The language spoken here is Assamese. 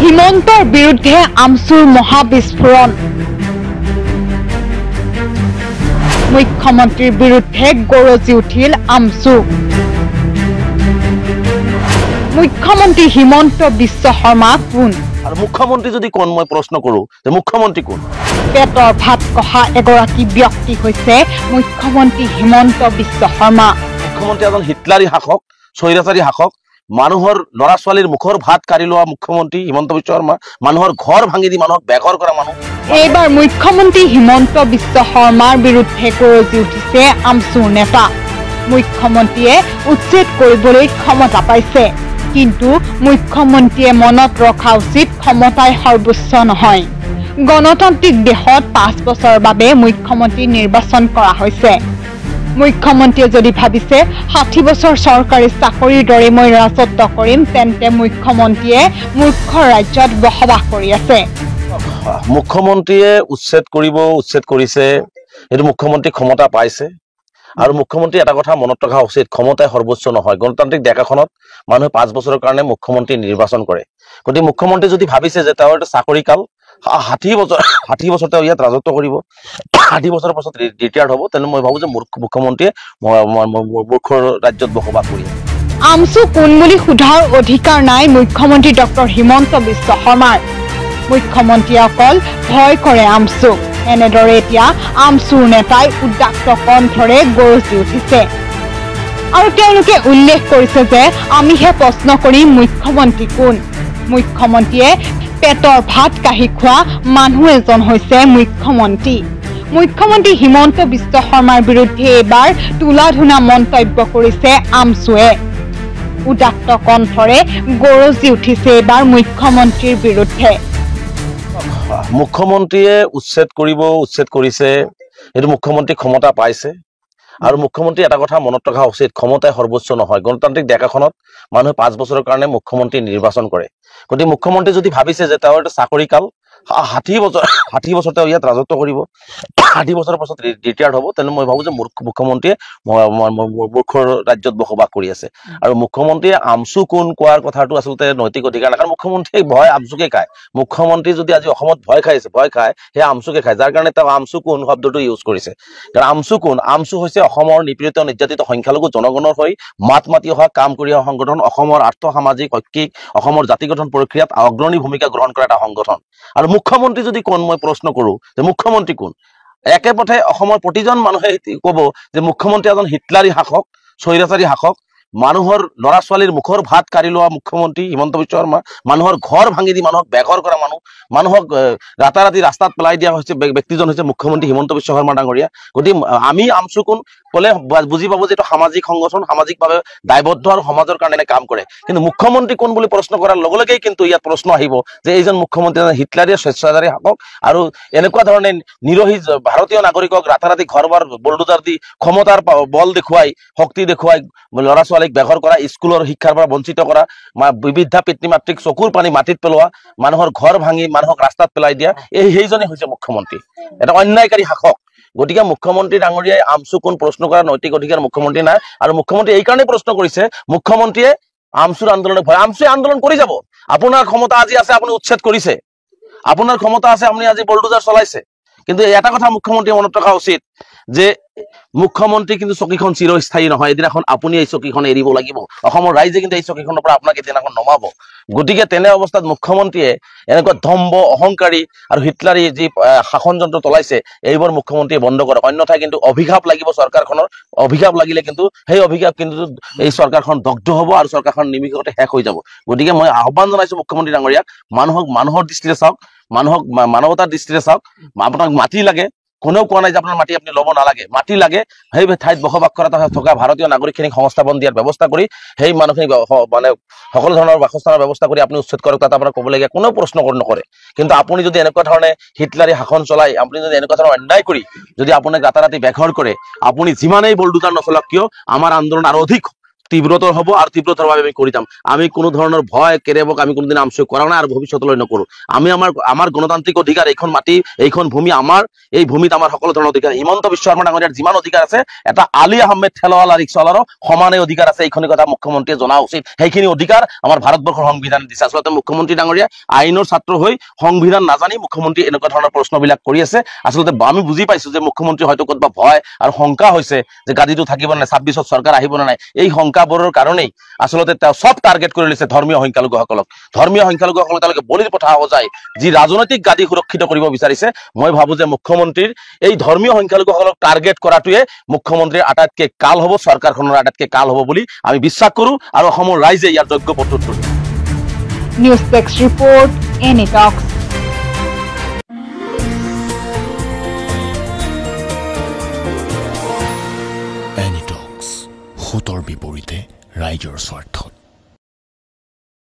হিমন্তৰ বিৰুদ্ধে আমচুৰ মহাবিস্ফোৰণ মুখ্যমন্ত্ৰীৰ বিৰুদ্ধে গৰজি উঠিল আমচু মুখ্যমন্ত্ৰী হিমন্ত বিশ্ব শৰ্মা কোন আৰু মুখ্যমন্ত্ৰী যদি কোন মই প্ৰশ্ন কৰো যে মুখ্যমন্ত্ৰী কোন পেটৰ ভাত কহা এগৰাকী ব্যক্তি হৈছে মুখ্যমন্ত্ৰী হিমন্ত বিশ্ব শৰ্মা মুখ্যমন্ত্ৰী এজন হিটলাৰী শাসক স্বৈৰাচাৰী শাসক মানুহৰ লৰা ছোৱালীৰ মুখৰ ভাত কাঢ়ি লোৱা মুখ্যমন্ত্ৰী হিমন্ত বিশ্ব শৰ্মা মানুহৰ ঘৰ ভাঙি দি মানুহক বেঘৰ কৰা মানুহ এইবাৰ মুখ্যমন্ত্ৰী হিমন্ত বিশ্ব শৰ্মাৰ বিৰুদ্ধে গৰজি উঠিছে আমচুৰ নেতা মুখ্যমন্ত্ৰীয়ে উচ্ছেদ কৰিবলৈ ক্ষমতা পাইছে কিন্তু মুখ্যমন্ত্ৰীয়ে মনত ৰখা উচিত ক্ষমতাই সৰ্বোচ্চ নহয় গণতান্ত্ৰিক দেশত 5 বছৰৰ বাবে মুখ্যমন্ত্ৰী নিৰ্বাচন কৰা হৈছে মুখ্যমন্ত্ৰীয়ে যদি ভাবিছে 60 বছৰ চৰকাৰী চাকৰিৰ দৰে মই ৰাজত্ব কৰিম তেন্তে মুখ্যমন্ত্ৰীয়ে মূৰ্খ ৰাজ্যত বসবাস কৰি আছে মুখ্যমন্ত্ৰীয়ে উচ্ছেদ কৰিছে এইটো মুখ্যমন্ত্ৰী ক্ষমতা পাইছে আৰু মুখ্যমন্ত্ৰী এটা কথা মনত ৰখা উচিত ক্ষমতাই সৰ্বোচ্চ নহয় গণতান্ত্ৰিক দেশ এখনত মানুহে 5 বছৰৰ কাৰণে মুখ্যমন্ত্ৰী নিৰ্বাচন কৰে গতিকে মুখ্যমন্ত্ৰী যদি ভাবিছে যে তেওঁৰ এটা চাকৰি কাল 60 বছৰ তেওঁ ইয়াত ৰাজত্ব কৰিব 60 বছৰৰ পাছত ৰিটায়াৰ্ড হ'ব তেনে মই ভাবো যে মুখ্যমন্ত্ৰীয়ে মূৰ্খ ৰাজ্যত বসবাস কৰি আমচু কোন বুলি সোধাৰ অধিকাৰ নাই মুখ্যমন্ত্ৰী ডক্টৰ হিমন্ত বিশ্ব শৰ্মাৰ মুখ্যমন্ত্ৰীয়ে অকল ভয় কৰে আমচুক এনেদৰে এতিয়া আমচুৰ নেতাই উদ্দাক্ত কণ্ঠৰে গৰজি উঠিছে আৰু তেওঁলোকে উল্লেখ কৰিছে যে আমিহে প্ৰশ্ন কৰিম মুখ্যমন্ত্ৰী কোন মুখ্যমন্ত্ৰীয়ে পেটৰ ভাত কাঢ়ি খোৱা মানুহ এজন হৈছে মুখ্যমন্ত্ৰী হিমন্ত বিশ্ব শৰ্মাৰ বিৰুদ্ধে এইবাৰ তুলাধুনা মন্তব্য কৰিছে আমচুৱে উদ্দাক্ত কণ্ঠৰে গৰজি উঠিছে এইবাৰ মুখ্যমন্ত্ৰীৰ বিৰুদ্ধে মুখ্যমন্ত্ৰীয়ে উচ্ছেদ কৰিছে এইটো মুখ্যমন্ত্ৰী ক্ষমতা পাইছে আৰু মুখ্যমন্ত্ৰী এটা কথা মনত ৰখা উচিত ক্ষমতাই সৰ্বোচ্চ নহয় গণতান্ত্ৰিক দেশ এখনত মানুহে 5 বছৰৰ কাৰণে মুখ্যমন্ত্ৰী নিৰ্বাচন কৰে গতিকে মুখ্যমন্ত্ৰী যদি ভাবিছে যে তেওঁৰ এটা চাকৰি কাল 60 বছৰ তেওঁ ইয়াত ৰাজত্ব কৰিব 60 বছৰৰ পাছত ৰিটায়াৰ্ড হ'ব তেনে মই ভাবো যে মুখ্যমন্ত্ৰীয়ে মূৰ্খ ৰাজ্যত বসবাস কৰি আছে আৰু মুখ্যমন্ত্ৰীয়ে আমচু কোন কোৱাৰ কথাটো আচলতে নৈতিক অধিকাৰ নাই কাৰণ মুখ্যমন্ত্ৰীয়ে ভয় আমচুকে খায় মুখ্যমন্ত্ৰী যদি আজি অসমত ভয় খায় সেই আমচুকে খায় যাৰ কাৰণে তেওঁ আমচু কোন শব্দটো ইউজ কৰিছে কাৰণ আমচু হৈছে অসমৰ নিপীড়িত নিৰ্যাতিত সংখ্যালঘু জনগণৰ হৈ মাত মাতি অহা কাম কৰি অহা সংগঠন অসমৰ আৰ্থ সামাজিক ঐক্যিক অসমৰ জাতি গঠন প্ৰক্ৰিয়াত অগ্ৰণী ভূমিকা গ্ৰহণ কৰা এটা সংগঠন আৰু মুখ্যমন্ত্ৰী যদি কোন মই প্ৰশ্ন কৰো যে মুখ্যমন্ত্ৰী কোন একেপথে অসমৰ প্ৰতিজন মানুহে ক'ব যে মুখ্যমন্ত্ৰী এজন হিটলাৰী শাসক স্বৈৰাচাৰী শাসক মানুহৰ লৰা ছোৱালীৰ মুখৰ ভাত কাঢ়ি লোৱা মুখ্যমন্ত্ৰী হিমন্ত বিশ্ব শৰ্মা মানুহৰ ঘৰ ভাঙি দি মানুহক বেঘৰ কৰা মানুহক ৰাতাৰাতি ৰাস্তাত পেলাই দিয়া হৈছে ব্যক্তিজন হৈছে মুখ্যমন্ত্ৰী হিমন্ত বিশ্ব শৰ্মা ডাঙৰীয়া গতিকে আমি আমচু কোন কলে বুজি পাব যে এইটো সামাজিক সংগঠন সামাজিকভাৱে দায়বদ্ধ আৰু সমাজৰ কাৰণে কাম কৰে কিন্তু মুখ্যমন্ত্ৰী কোন বুলি প্ৰশ্ন কৰাৰ লগে লগেই কিন্তু ইয়াত প্ৰশ্ন আহিব যে এইজন মুখ্যমন্ত্ৰী হিটলাৰী স্বেচ্ছাচাৰী শাসক আৰু এনেকুৱা ধৰণে নিৰহী ভাৰতীয় নাগৰিকক ৰাতাৰাতি ঘৰবাৰ বলডোজাৰ দি ক্ষমতাৰ বল দেখুৱাই শক্তি দেখুৱাই লৰা ছোৱালীক বেঘৰ কৰা স্কুলৰ শিক্ষাৰ পৰা বঞ্চিত কৰা বিবিধা পিতৃ মাতৃক চকুৰ পানী মাটিত পেলোৱা মানুহৰ ঘৰ ভাঙি মানুহক ৰাস্তাত পেলাই দিয়া সেইজনে হৈছে মুখ্যমন্ত্ৰী এটা অন্যায়কাৰী শাসক গতিকে মুখ্যমন্ত্ৰী ডাঙৰীয়াই আমচু কোন প্ৰশ্ন কৰাৰ নৈতিক অধিকাৰ মুখ্যমন্ত্ৰী নাই আৰু মুখ্যমন্ত্ৰী এই কাৰণে প্ৰশ্ন কৰিছে মুখ্যমন্ত্ৰীয়ে আমচুৰ আন্দোলনে ভয় আমচুৱে আন্দোলন কৰি যাব আপোনাৰ ক্ষমতা আজি আছে আপুনি উচ্ছেদ কৰিছে আপোনাৰ ক্ষমতা আছে আপুনি আজি বলডোজাৰ চলাইছে কিন্তু এটা কথা মুখ্যমন্ত্ৰীয়ে মনত ৰখা উচিত যে মুখ্যমন্ত্ৰী কিন্তু চকীখন চিৰস্থায়ী নহয় এদিনাখন আপুনি এই চকীখন এৰিব লাগিব অসমৰ ৰাইজে কিন্তু এই চকীখনৰ পৰা আপোনাক এদিনাখন নমাব গতিকে তেনে অৱস্থাত মুখ্যমন্ত্ৰীয়ে এনেকুৱা দম্ভ অহংকাৰী আৰু হিটলাৰী যি শাসন যন্ত্ৰ চলাইছে এইবোৰ মুখ্যমন্ত্ৰীয়ে বন্ধ কৰক অন্যথা কিন্তু অভিশাপ লাগিব চৰকাৰখনৰ অভিশাপ লাগিলে কিন্তু সেই অভিশাপ কিন্তু এই চৰকাৰখন দগ্ধ হ'ব আৰু চৰকাৰখন নিমিষতে শেষ হৈ যাব গতিকে মই আহ্বান জনাইছো মুখ্যমন্ত্ৰী ডাঙৰীয়াক মানুহৰ দৃষ্টিৰে চাওক মানৱতাৰ দৃষ্টিৰে চাওক আপোনাক মাটি লাগে কোনেও কোৱা নাই যে আপোনাৰ মাটি আপুনি ল'ব নালাগে মাটি লাগে সেই ঠাইত বসবাস কৰা থকা ভাৰতীয় নাগৰিকখিনিক সংস্থাপন দিয়াৰ ব্যৱস্থা কৰি সেই মানুহখিনিক মানে সকলো ধৰণৰ বাসস্থানৰ ব্যৱস্থা কৰি আপুনি উচ্ছেদ কৰক তাত আপোনাৰ ক'বলগীয়া কোনেও প্ৰশ্ন নকৰে কিন্তু আপুনি যদি এনেকুৱা ধৰণে হিটলাৰী শাসন চলাই আপুনি যদি এনেকুৱা ধৰণৰ অন্যায় কৰি যদি আপোনাক ৰাতাৰাতি বেঘৰ কৰে আপুনি যিমানেই বলডোজাৰ নচলাওক কিয় আমাৰ আন্দোলন আৰু অধিক তীব্ৰতৰ হ'ব আৰু তীব্ৰতৰভাৱে আমি কৰি যাম। আমি কোনো ধৰণৰ ভয় কেৰেবক আমি কোনোদিন আমচুক কৰা নাই আৰু ভৱিষ্যতলৈ নকৰোঁ। আমি আমাৰ গণতান্ত্ৰিক অধিকাৰ, এইখন মাটি, এইখন ভূমি আমাৰ, এই ভূমিত আমাৰ সকলো ধৰণৰ অধিকাৰ। হিমন্ত বিশ্ব শৰ্মা ডাঙৰীয়াৰ যিমান অধিকাৰ আছে, এটা আলী আহমেদ ঠেলাৱালা ৰিক্সাৱালাৰো সমানে অধিকাৰ আছে। এইখিনি কথা মুখ্যমন্ত্ৰীয়ে জনা উচিত। সেইখিনি অধিকাৰ আমাৰ ভাৰতবৰ্ষৰ সংবিধানে দিছে। আচলতে মুখ্যমন্ত্ৰী ডাঙৰীয়া আইনৰ ছাত্ৰ হৈ সংবিধান নাজানি মুখ্যমন্ত্ৰী এনেকুৱা ধৰণৰ প্ৰশ্নবিলাক কৰি আছে। আচলতে আমি বুজি পাইছোঁ যে মুখ্যমন্ত্ৰী হয়তো ক'ৰবা ভয় আৰু শংকা হৈছে যে গাদীটো থাকিব নাই, 26ত চৰকাৰ আহিব নে নাই। এই শংকাবোৰৰ কাৰণেই আচলতে তেওঁ চব টাৰ্গেট কৰি লৈছে ধৰ্মীয় সংখ্যালঘুসকলক। ধৰ্মীয় সংখ্যালঘুসকলক তেওঁলোকে বলিৰ পঠা সজাই যি ৰাজনৈতিক গাদী সুৰক্ষিত কৰিব বিচাৰিছে। মই ভাবোঁ যে মুখ্যমন্ত্ৰীৰ এই ধৰ্মীয় সংখ্যালঘুসকলক টাৰ্গেট কৰাটোৱে মুখ্যমন্ত্ৰীৰ আটাইতকৈ কাল হ'ব, চৰকাৰখনৰ আটাইতকৈ কাল হ'ব বুলি আমি বিশ্বাস কৰোঁ আৰু অসমৰ ৰাইজে ইয়াৰ যোগ্য প্ৰত্যুত্তৰ দিব। নিউজ ডেস্ক ৰিপৰ্ট, এনি টক্স। এনি টক্স, সোঁতৰ বিপৰীতে ৰাইজৰ স্বাৰ্থত।